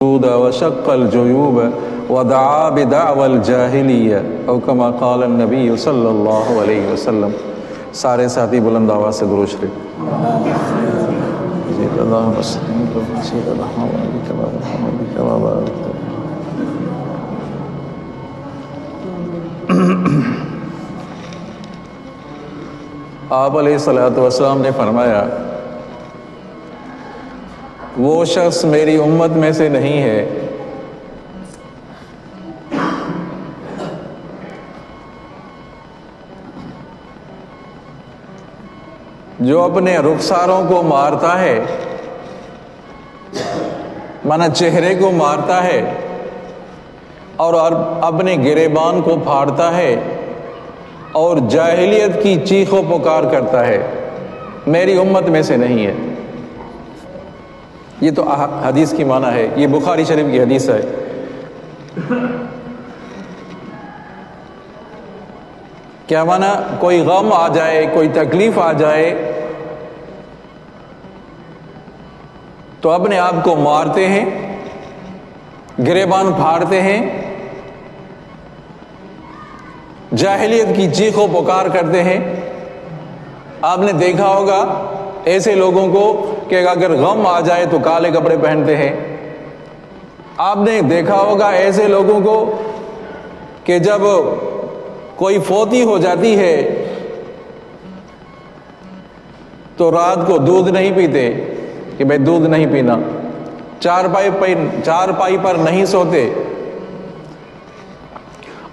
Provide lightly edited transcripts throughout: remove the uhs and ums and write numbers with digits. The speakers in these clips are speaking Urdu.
وشق الجيوب ودعا بدعوى الجاهلیہ او کما قال النبی صلی اللہ علیہ وسلم۔ سارے ساتھی بلند آواز سے درود شریف۔ آپ علیہ الصلوۃ والسلام نے فرمایا وہ شخص میری امت میں سے نہیں ہے جو اپنے رخساروں کو مارتا ہے، مانا چہرے کو مارتا ہے اور اپنے گریبان کو پھاڑتا ہے اور جاہلیت کی چیخ و پکار کرتا ہے، میری امت میں سے نہیں ہے۔ یہ تو حدیث کی معنی ہے، یہ بخاری شریف کی حدیث ہے۔ کیا معنی؟ کوئی غم آ جائے، کوئی تکلیف آ جائے تو اپنے آپ کو مارتے ہیں، گریبان پھاڑتے ہیں، جاہلیت کی چیخ و پکار کرتے ہیں۔ آپ نے دیکھا ہوگا ایسے لوگوں کو کہ اگر غم آ جائے تو کالے کپڑے پہنتے ہیں۔ آپ نے دیکھا ہوگا ایسے لوگوں کو کہ جب کوئی فوتی ہو جاتی ہے تو رات کو دودھ نہیں پیتے کہ بھائی دودھ نہیں پینا، چارپائی پر نہیں سوتے۔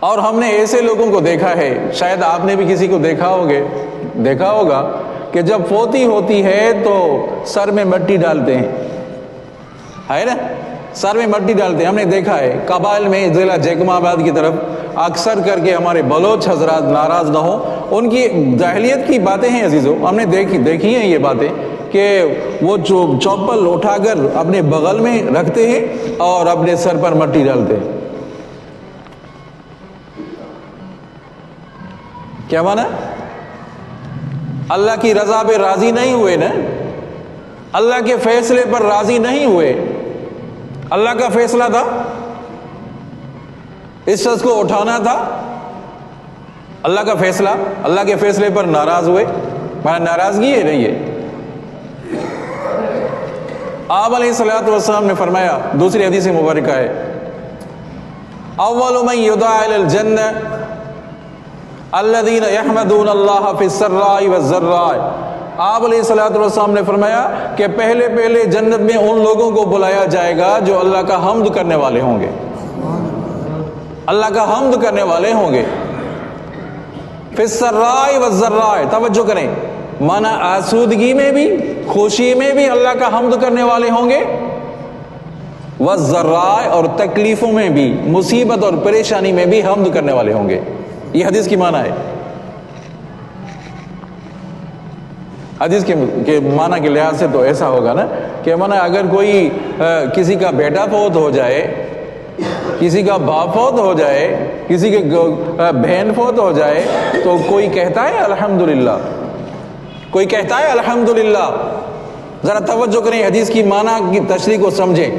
اور ہم نے ایسے لوگوں کو دیکھا ہے، شاید آپ نے بھی کسی کو دیکھا ہوگا کہ جب فوتی ہوتی ہے تو سر میں مٹی ڈالتے ہیں، ہے نا، سر میں مٹی ڈالتے ہیں۔ ہم نے دیکھا ہے قبائل میں، ضلع جیکم آباد کی طرف اکثر کر کے ہمارے بلوچ حضرات ناراض نہ ہوں، ان کی جاہلیت کی باتیں ہیں عزیزو، ہم نے دیکھی ہیں یہ باتیں کہ وہ چوپل اٹھا کر اپنے بغل میں رکھتے ہیں اور اپنے سر پر مٹی ڈالتے ہیں۔ کیا مانا؟ اللہ کی رضا پہ راضی نہیں ہوئے نا، اللہ کے فیصلے پر راضی نہیں ہوئے۔ اللہ کا فیصلہ تھا، اس شخص کو اٹھانا تھا، اللہ کا فیصلہ، اللہ کے فیصلے پر ناراض ہوئے، مانا ناراضگی ہے رہی ہے۔ آپ علیہ الصلوۃ والسلام نے فرمایا، دوسری حدیث مبارکہ ہے، اول من یدعى الی الجنہ الذین یحمدون اللہ فی السراء والضراء۔ آپ علیہ الصلوۃ والسلام نے فرمایا کہ پہلے جنت میں ان لوگوں کو بلایا جائے گا جو اللہ کا حمد کرنے والے ہوں گے، اللہ کا حمد کرنے والے ہوں گے۔ فی السراء والضراء، توجہ کریں، مانا آسودگی میں بھی، خوشی میں بھی اللہ کا حمد کرنے والے ہوں گے، والضراء، اور تکلیفوں میں بھی، مصیبت اور پریشانی میں بھی حمد کرنے والے ہوں گے۔ یہ حدیث کی معنی ہے۔ حدیث کے معنی کے لحاظ سے تو ایسا ہوگا نا کہ مانا اگر کوئی کسی کا بیٹا فوت ہو جائے، کسی کا باپ فوت ہو جائے، کسی کے بہن فوت ہو جائے تو کوئی کہتا ہے الحمدللہ، کوئی کہتا ہے الحمدللہ۔ ذرا توجہ کریں، حدیث کی معنی کی تشریح کو سمجھیں۔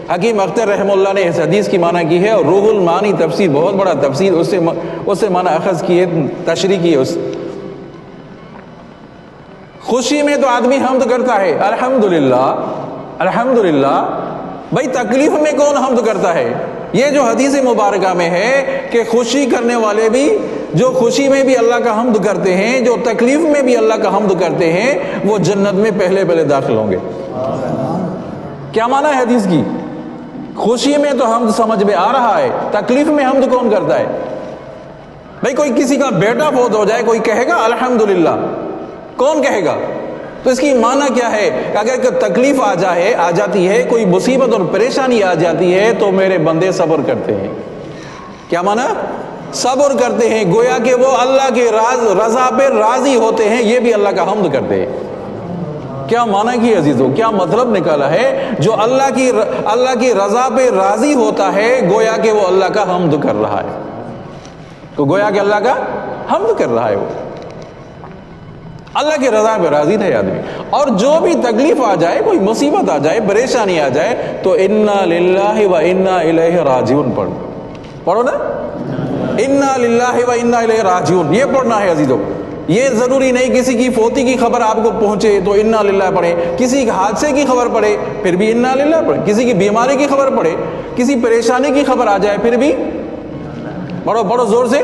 حکیم اختر رحمہ اللہ نے اس حدیث کی معنی کی ہے، اور روح المعانی تفسیر، بہت بڑا تفسیر، اس سے معنی اخذ کی ہے، تشریح کی ہے۔ خوشی میں تو آدمی حمد کرتا ہے، الحمدللہ الحمدللہ۔ بھائی تکلیف میں کون حمد کرتا ہے؟ یہ جو حدیث مبارکہ میں ہے کہ خوشی کرنے والے بھی، جو خوشی میں بھی اللہ کا حمد کرتے ہیں، جو تکلیف میں بھی اللہ کا حمد کرتے ہیں، وہ جنت میں پہلے داخل ہوں گے۔ کیا معنی ہے حدیث کی؟ خوشی میں تو حمد سمجھ میں آ رہا ہے، تکلیف میں حمد کون کرتا ہے؟ بھائی کوئی کسی کا بیٹا فوت ہو جائے، کوئی کہے گا الحمدللہ؟ کون کہے گا؟ تو اس کی معنی کیا ہے؟ اگر کوئی تکلیف آ جاتی ہے، کوئی مصیبت اور پریشانی آ جاتی ہے تو میرے بندے صبر کرتے ہیں۔ کیا معنی؟ صبر کرتے ہیں، گویا کہ وہ اللہ کے رضا پہ راضی ہوتے ہیں، یہ بھی اللہ کا حمد کرتے ہیں۔ کیا معنی کی عزیزوں، کیا مطلب نکالا ہے؟ جو اللہ کی رضا پہ راضی ہوتا ہے، گویا کہ وہ اللہ کا حمد کر رہا ہے، تو گویا کہ اللہ کا حمد کر رہا ہے وہ۔ اللہ کی رضا پہ راضی رہے آدمی. اور جو بھی تکلیف آ جائے، کوئی مصیبت آ جائے، پریشانی آ جائے، تو انا للہ و انا الیہ راجعون پڑھو نا، انا للہ و انا الیہ راجعون، یہ پڑھنا ہے عزیزو. یہ ضروری نہیں کسی کی فوتی کی خبر آپ کو پہنچے تو انا للہ پڑھے، کسی حادثے کی خبر پڑے پھر بھی انا للہ پڑھے، کسی کی بیماری کی خبر پڑے، کسی پریشانی کی خبر آ جائے پھر بھی پڑھو زور سے،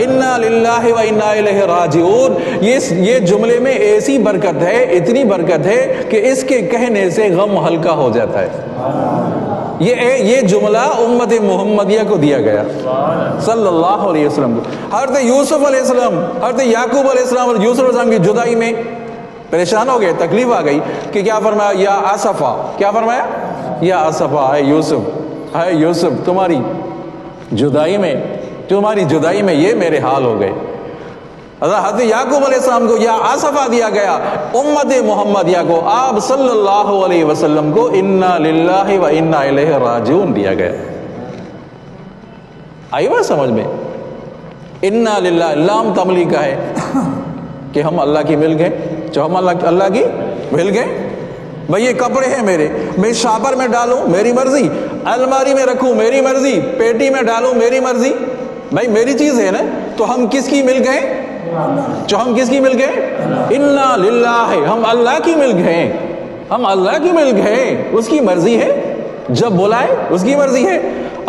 انا للہ و انا الیہ راجعون. یہ جملے میں ایسی برکت ہے، اتنی برکت ہے کہ اس کے کہنے سے غم ہلکا ہو جاتا ہے. یہ جملہ امت محمدیہ کو دیا گیا صلی اللہ علیہ وسلم کو. حضرت یوسف علیہ السلام، حضرت یعقوب علیہ السلام اور یوسف علیہ السلام کی جدائی میں پریشان ہو گئے، تکلیف آ گئی کہ کیا فرمایا، یا آصفا، کیا فرمایا، یا آصفا، اے یوسف تمہاری جدائی میں یہ میرے حال ہو گئے. حضرت یعقوب علیہ السلام کو یا آصفہ دیا گیا، امت محمدیہ کو، آپ صلی اللہ علیہ وسلم کو انا للہ و انا الیہ راجعون دیا گیا. آئی بات سمجھ میں؟ انا للہ، لام تملی کا ہے کہ ہم اللہ کی مل گئے، جو ہم اللہ کی مل گئے. بھئی یہ کپڑے ہیں میرے، میں شاپر میں ڈالوں میری مرضی، الماری میں رکھوں میری مرضی، پیٹی میں ڈالوں میری مرضی، بھئی میری چیز ہے نا. تو ہم کس کی مل گئے؟ ہم کس کی مل گئے؟ انا للہ، ہم اللہ کی مل گئے، ہم اللہ کی مل گئے. اس کی مرضی ہے، جب بلائے اس کی مرضی ہے.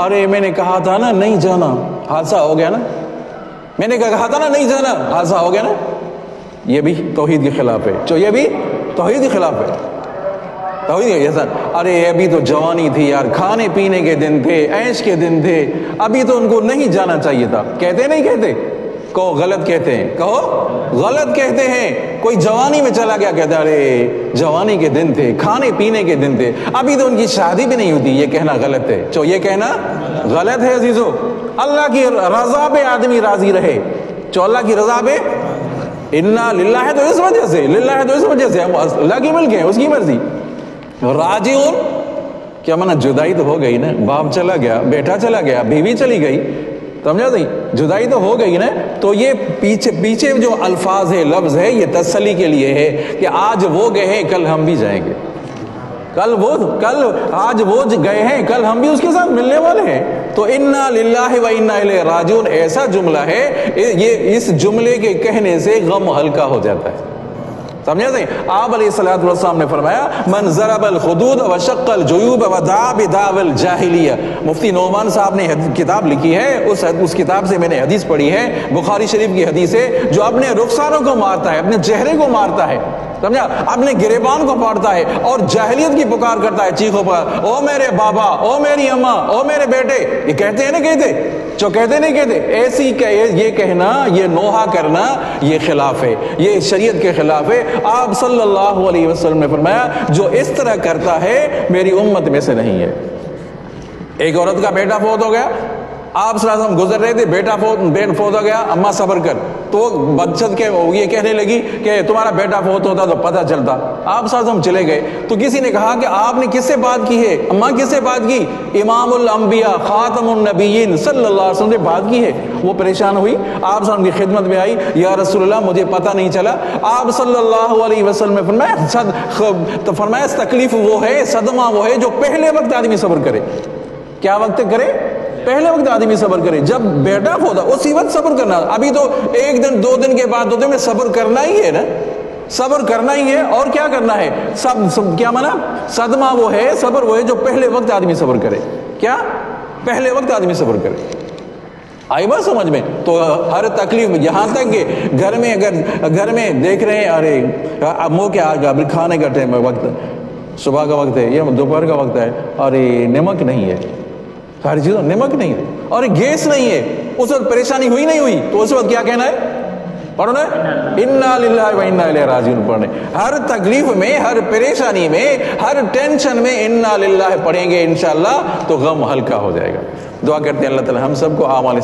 ارے میں نے کہا تھا نا نہیں جانا، حادثہ ہو گیا نا، میں نے کہا تھا نا نہیں جانا، حادثہ ہو گیا نا. یہ بھی توحید کے خلاف ہے، یہ بھی توحید کے خلاف ہے. ارے ابھی تو جوانی تھی یار، کھانے پینے کے دن تھے، عیش کے دن تھے، ابھی تو ان کو نہیں جانا چاہیے تھا. کہتے نہیں کہتے؟ کہو غلط کہتے ہیں، کہو غلط کہتے ہیں. کوئی جوانی میں چلا گیا کہتا ارے جوانی کے دن تھے، کھانے پینے کے دن تھے، ابھی تو ان کی شادی بھی نہیں ہوتی. یہ کہنا غلط ہے، یہ کہنا غلط ہے عزیزو. اللہ کی رضا پہ آدمی راضی رہے، اللہ کی رضا پہ. انا للہ ہے تو اس وجہ سے، للہ ہے تو اس وجہ سے ہم اللہ کی مل گئے، اس کی مرضی. راجعون کیا مانا؟ جدائی تو ہو گئی نا، باپ چلا گیا، بیٹا چلا گیا، بیوی چلی گئی، سمجھا نہیں؟ جدائی تو ہو گئی نا. تو یہ پیچھے جو الفاظ ہے، لفظ ہے، یہ تسلی کے لیے ہے کہ آج وہ گئے ہیں کل ہم بھی جائیں گے، آج وہ گئے ہیں کل ہم بھی اس کے ساتھ ملنے والے ہیں. تو انا للہ و انا الیہ راجعون ایسا جملہ ہے، یہ اس جملے کے کہنے سے غم ہلکا ہو جاتا ہے. سمجھا نہیں؟ آپ علیہ الصلوۃ والسلام نے فرمایا من ضرب الخدود وشق الجیوب ودعا بدعوى الجاہلیہ. مفتی نعمان صاحب نے کتاب لکھی ہے، اس کتاب سے میں نے حدیث پڑھی ہے، بخاری شریف کی حدیث ہے. جو اپنے رخساروں کو مارتا ہے، اپنے چہرے کو مارتا ہے، سمجھا، اپنے گریبان کو پاڑتا ہے اور جاہلیت کی پکار کرتا ہے چیخوں پر، او میرے بابا، او میری اماں، او میرے بیٹے. یہ کہتے ہیں نا، کہتے جو کہتے نہیں کہتے، ایسی یہ کہنا، یہ نوحہ کرنا، یہ خلاف ہے، یہ شریعت کے خلاف ہے. آپ صلی اللہ علیہ وسلم نے فرمایا جو اس طرح کرتا ہے میری امت میں سے نہیں ہے. ایک عورت کا بیٹا فوت ہو گیا، آپ صلی اللہ علیہ وسلم گزر رہے تھے، بیٹا فوت ہو گیا، اماں صبر کر. تو بچت کے یہ کہنے لگی کہ تمہارا بیٹا فوت ہوتا تو پتہ چلتا. آپ صلی اللہ علیہ وسلم چلے گئے تو کسی نے کہا کہ آپ نے کس سے بات کی ہے؟ اماں کس سے بات کی؟ امام الانبیاء خاتم النبیین صلی اللہ علیہ وسلم سے بات کی ہے. وہ پریشان ہوئی، آپ صلی اللہ علیہ وسلم کی خدمت میں آئی، یا رسول اللہ مجھے پتہ نہیں چلا. آپ صلی اللہ علیہ وسلم نے فرمایا تکلیف وہ ہے، صدمہ وہ ہے جو پہلے وقت آدمی صبر کرے. کیا وقت کرے؟ پہلے وقت آدمی صبر کرے. جب بیٹا ہوتا اسی وقت صبر کرنا. ابھی تو ایک دن دو دن کے بعد ہوتے میں صبر کرنا ہی ہے نا، صبر کرنا ہی ہے. اور کیا کرنا ہے؟ سب کیا مانا؟ صدمہ وہ ہے، صبر وہ ہے جو پہلے وقت آدمی صبر کرے. کیا؟ پہلے وقت آدمی صبر کرے. آئی بات سمجھ میں؟ تو ہر تکلیف، یہاں تک کہ اگر گھر میں دیکھ رہے ہیں ارے منہ کے آگے کھانے کا ٹائم ہے، وقت صبح کا وقت ہے یا دوپہر کا وقت ہے، اور نمک نہیں ہے، ساری چیزوں نمک نہیں ہے اور گیس نہیں ہے، اس وقت پریشانی ہوئی نہیں ہوئی، تو اس وقت کیا کہنا ہے؟ پڑھنا ہے انا للہ و انا الیہ راجعون پڑھنے. ہر تکلیف میں، ہر پریشانی میں، ہر ٹینشن میں انا للہ پڑھیں گے انشاءاللہ تو غم ہلکا ہو جائے گا. دعا کرتے ہیں اللہ تعالی ہم سب کو اعمال